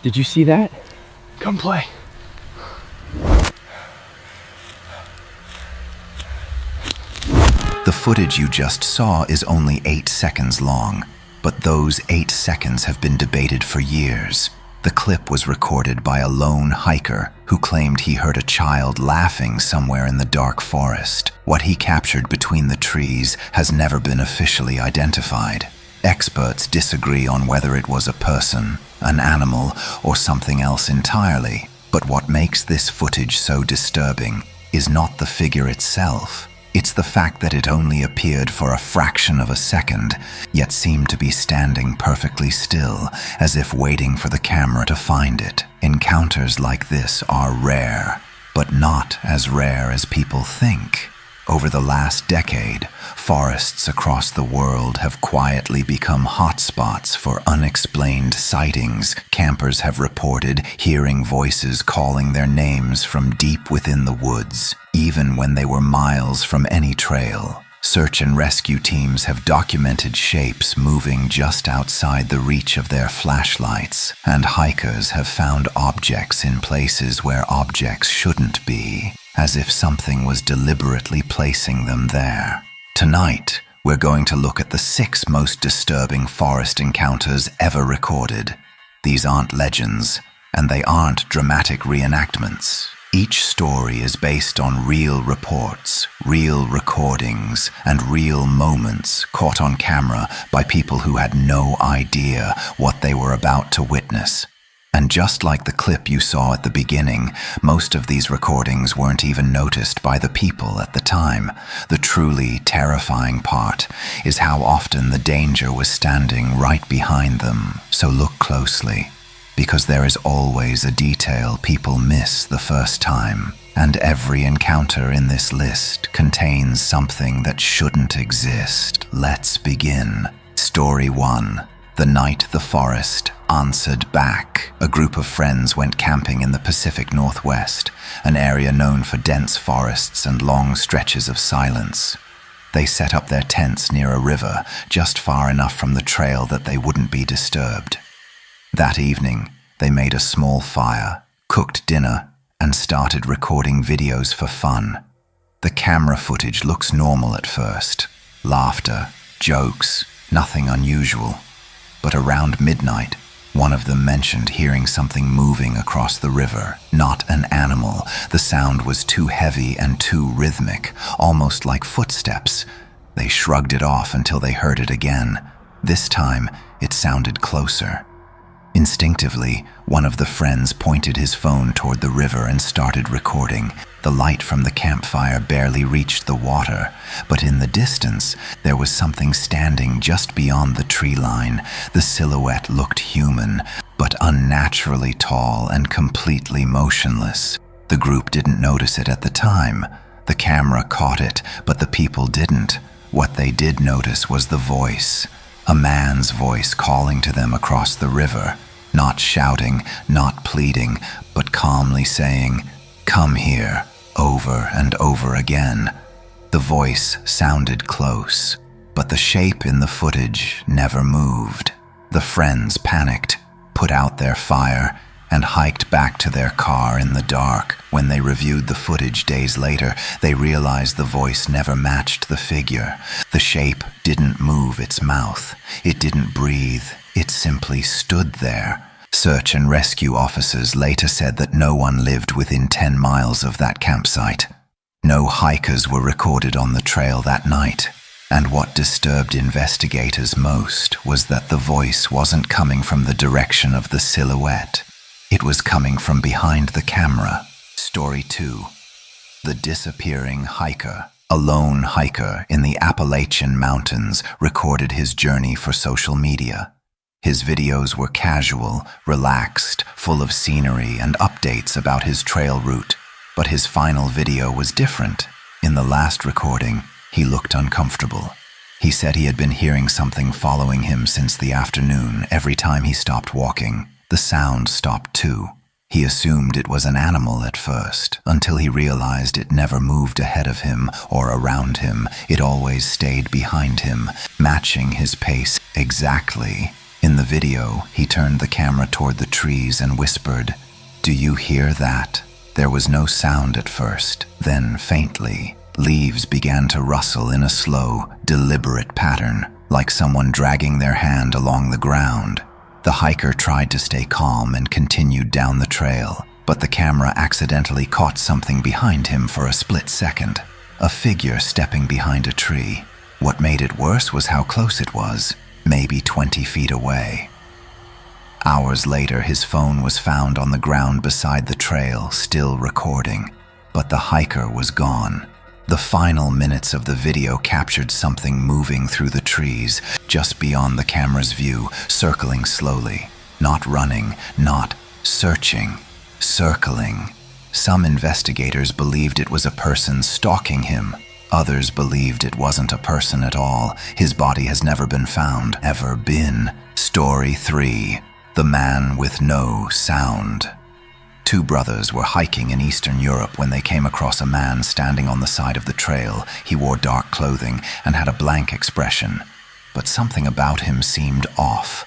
Did you see that? Come play. The footage you just saw is only 8 seconds long, but those 8 seconds have been debated for years. The clip was recorded by a lone hiker who claimed he heard a child laughing somewhere in the dark forest. What he captured between the trees has never been officially identified. Experts disagree on whether it was a person, an animal, or something else entirely. But what makes this footage so disturbing is not the figure itself. It's the fact that it only appeared for a fraction of a second, yet seemed to be standing perfectly still, as if waiting for the camera to find it. Encounters like this are rare, but not as rare as people think. Over the last decade, forests across the world have quietly become hotspots for unexplained sightings. Campers have reported hearing voices calling their names from deep within the woods, even when they were miles from any trail. Search and rescue teams have documented shapes moving just outside the reach of their flashlights, and hikers have found objects in places where objects shouldn't be, as if something was deliberately placing them there. Tonight, we're going to look at the 6 most disturbing forest encounters ever recorded. These aren't legends, and they aren't dramatic reenactments. Each story is based on real reports, real recordings, and real moments caught on camera by people who had no idea what they were about to witness. And just like the clip you saw at the beginning, most of these recordings weren't even noticed by the people at the time. The truly terrifying part is how often the danger was standing right behind them. So look closely, because there is always a detail people miss the first time. And every encounter in this list contains something that shouldn't exist. Let's begin. Story 1. The night the forest answered back. A group of friends went camping in the Pacific Northwest, an area known for dense forests and long stretches of silence. They set up their tents near a river, just far enough from the trail that they wouldn't be disturbed. That evening, they made a small fire, cooked dinner, and started recording videos for fun. The camera footage looks normal at first. Laughter, jokes, nothing unusual. But around midnight, one of them mentioned hearing something moving across the river. Not an animal. The sound was too heavy and too rhythmic, almost like footsteps. They shrugged it off until they heard it again. This time, it sounded closer. Instinctively, one of the friends pointed his phone toward the river and started recording. The light from the campfire barely reached the water, but in the distance, there was something standing just beyond the tree line. The silhouette looked human, but unnaturally tall and completely motionless. The group didn't notice it at the time. The camera caught it, but the people didn't. What they did notice was the voice. A man's voice calling to them across the river, not shouting, not pleading, but calmly saying, "Come here," over and over again. The voice sounded close, but the shape in the footage never moved. The friends panicked, put out their fire, and hiked back to their car in the dark. When they reviewed the footage days later, they realized the voice never matched the figure. The shape didn't move its mouth. It didn't breathe. It simply stood there. Search and rescue officers later said that no one lived within 10 miles of that campsite. No hikers were recorded on the trail that night. And what disturbed investigators most was that the voice wasn't coming from the direction of the silhouette. It was coming from behind the camera. Story 2. The disappearing hiker. A lone hiker in the Appalachian Mountains recorded his journey for social media. His videos were casual, relaxed, full of scenery and updates about his trail route. But his final video was different. In the last recording, he looked uncomfortable. He said he had been hearing something following him since the afternoon. Every time he stopped walking, the sound stopped too. He assumed it was an animal at first, until he realized it never moved ahead of him or around him. It always stayed behind him, matching his pace exactly. In In the video, he turned the camera toward the trees and whispered, "Do you hear that?" There was no sound at first. Then, faintly, leaves began to rustle in a slow, deliberate pattern, like someone dragging their hand along the ground. The hiker tried to stay calm and continued down the trail, but the camera accidentally caught something behind him for a split second. A figure stepping behind a tree. What made it worse was how close it was, maybe 20 feet away. Hours later, his phone was found on the ground beside the trail, still recording, but the hiker was gone. The final minutes of the video captured something moving through the trees, just beyond the camera's view, circling slowly. Not running, not searching, circling. Some investigators believed it was a person stalking him. Others believed it wasn't a person at all. His body has never been found, ever been. Story 3. The Man with No Sound. Two brothers were hiking in Eastern Europe when they came across a man standing on the side of the trail. He wore dark clothing and had a blank expression, but something about him seemed off.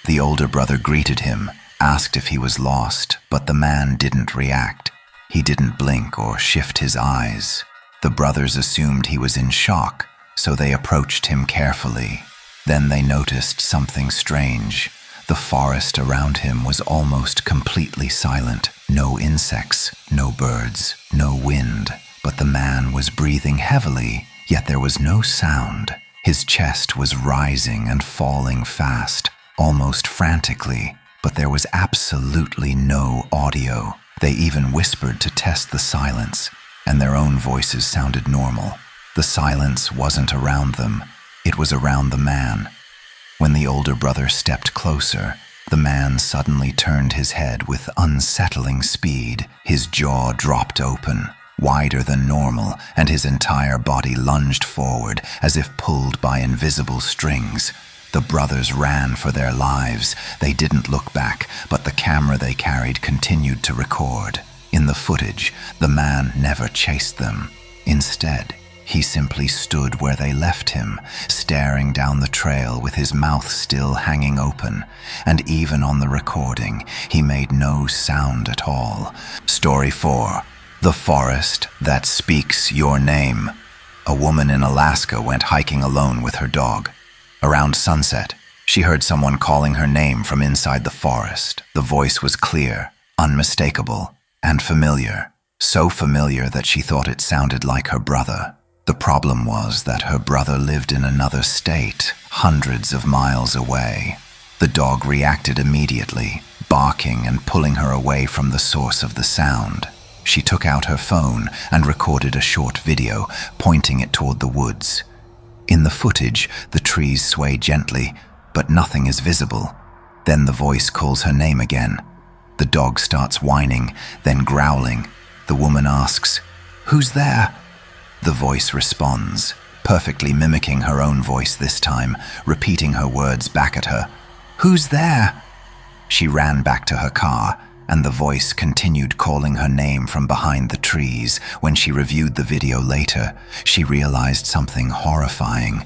The older brother greeted him, asked if he was lost, but the man didn't react. He didn't blink or shift his eyes. The brothers assumed he was in shock, so they approached him carefully. Then they noticed something strange. The forest around him was almost completely silent. No insects, no birds, no wind. But the man was breathing heavily, yet there was no sound. His chest was rising and falling fast, almost frantically, but there was absolutely no audio. They even whispered to test the silence, and their own voices sounded normal. The silence wasn't around them, it was around the man. When the older brother stepped closer, the man suddenly turned his head with unsettling speed. His jaw dropped open, wider than normal, and his entire body lunged forward as if pulled by invisible strings. The brothers ran for their lives. They didn't look back, but the camera they carried continued to record. In the footage, the man never chased them. Instead, he simply stood where they left him, staring down the trail with his mouth still hanging open. And even on the recording, he made no sound at all. Story 4. The Forest That Speaks Your Name. A woman in Alaska went hiking alone with her dog. Around sunset, she heard someone calling her name from inside the forest. The voice was clear, unmistakable, and familiar. So familiar that she thought it sounded like her brother. The problem was that her brother lived in another state, hundreds of miles away. The dog reacted immediately, barking and pulling her away from the source of the sound. She took out her phone and recorded a short video, pointing it toward the woods. In the footage, the trees sway gently, but nothing is visible. Then the voice calls her name again. The dog starts whining, then growling. The woman asks, "Who's there?" The voice responds, perfectly mimicking her own voice this time, repeating her words back at her. "Who's there?" She ran back to her car, and the voice continued calling her name from behind the trees. When she reviewed the video later, she realized something horrifying.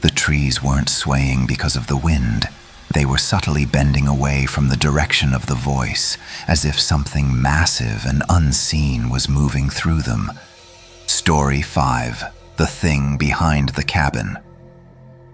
The trees weren't swaying because of the wind. They were subtly bending away from the direction of the voice, as if something massive and unseen was moving through them. Story 5. The Thing Behind the Cabin.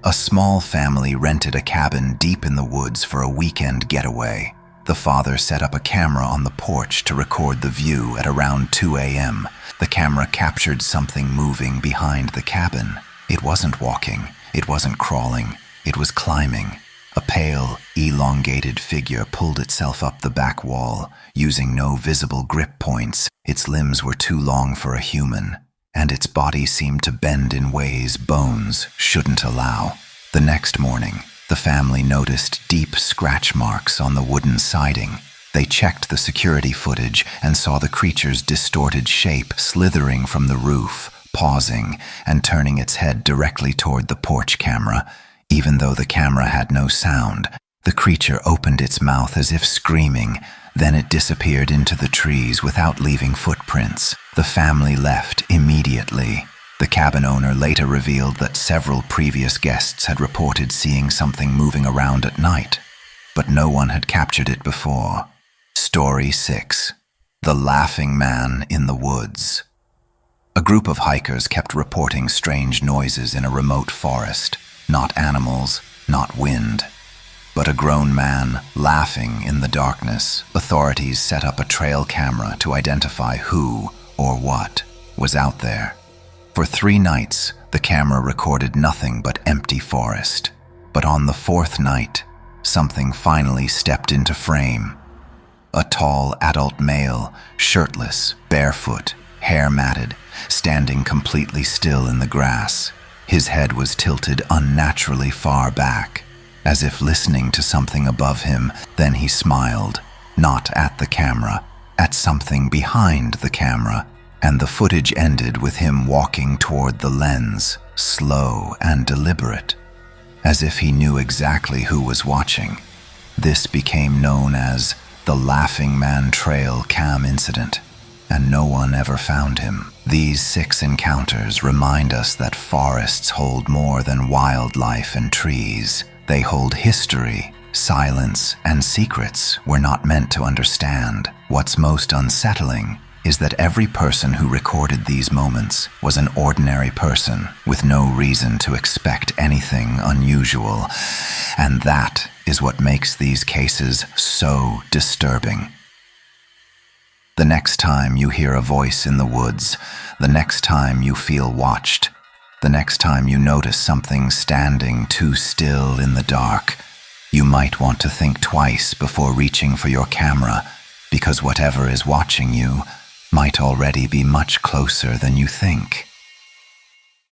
A small family rented a cabin deep in the woods for a weekend getaway. The father set up a camera on the porch to record the view at around 2 a.m. The camera captured something moving behind the cabin. It wasn't walking, it wasn't crawling, it was climbing. A pale, elongated figure pulled itself up the back wall, using no visible grip points. Its limbs were too long for a human, and its body seemed to bend in ways bones shouldn't allow. The next morning, the family noticed deep scratch marks on the wooden siding. They checked the security footage and saw the creature's distorted shape slithering from the roof, pausing and turning its head directly toward the porch camera. Even though the camera had no sound, the creature opened its mouth as if screaming. Then it disappeared into the trees without leaving footprints. The family left immediately. The cabin owner later revealed that several previous guests had reported seeing something moving around at night. but no one had captured it before. Story 6. The Laughing Man in the Woods. A group of hikers kept reporting strange noises in a remote forest. Not animals, not wind, but a grown man laughing in the darkness. Authorities set up a trail camera to identify who or what was out there. For 3 nights, the camera recorded nothing but empty forest. But on the 4th night, something finally stepped into frame. A tall adult male, shirtless, barefoot, hair matted, standing completely still in the grass. His head was tilted unnaturally far back, as if listening to something above him. Then he smiled, not at the camera, at something behind the camera, and the footage ended with him walking toward the lens, slow and deliberate, as if he knew exactly who was watching. This became known as the Laughing Man Trail Cam Incident, and no one ever found him. These 6 encounters remind us that forests hold more than wildlife and trees. They hold history, silence, and secrets we're not meant to understand. What's most unsettling is that every person who recorded these moments was an ordinary person with no reason to expect anything unusual, and that is what makes these cases so disturbing. The next time you hear a voice in the woods, the next time you feel watched, the next time you notice something standing too still in the dark, you might want to think twice before reaching for your camera, because whatever is watching you might already be much closer than you think.